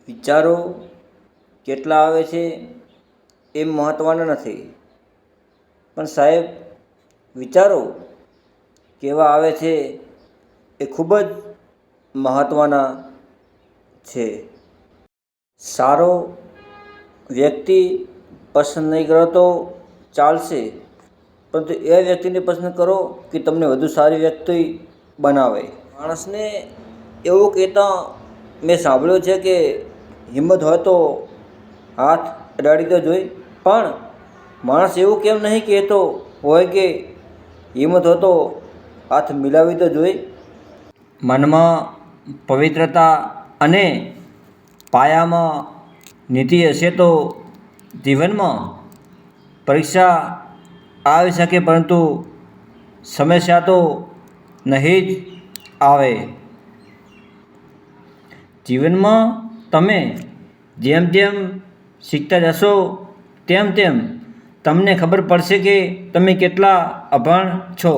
વિચારો કેટલા આવે છે એ મહત્ત્વના નથી, પણ સાહેબ વિચારો કેવા આવે છે એ ખૂબ જ મહત્ત્વના છે. સારો વ્યક્તિ પસંદ નહીં કરો તો ચાલશે, પરંતુ એ વ્યક્તિને પસંદ કરો કે તમને વધુ સારી વ્યક્તિ બનાવે. માણસને એવું કહેતા મેં સાંભળ્યું છે કે હિંમત હોય તો હાથ અડાડી તો જોઈ, પણ માણસ એવું કેમ નહીં કહેતો હોય કે હિંમત હોય તો હાથ મિલાવી તો જોઈ. મનમાં પવિત્રતા અને પાયામાં નીતિ હશે તો જીવનમાં પરીક્ષા આવી શકે, પરંતુ સમસ્યા તો નહીં જ આવે. જીવનમાં તમે જેમ જેમ શીખતા જશો તેમ તેમ તમને ખબર પડશે કે તમે કેટલા અભણ છો.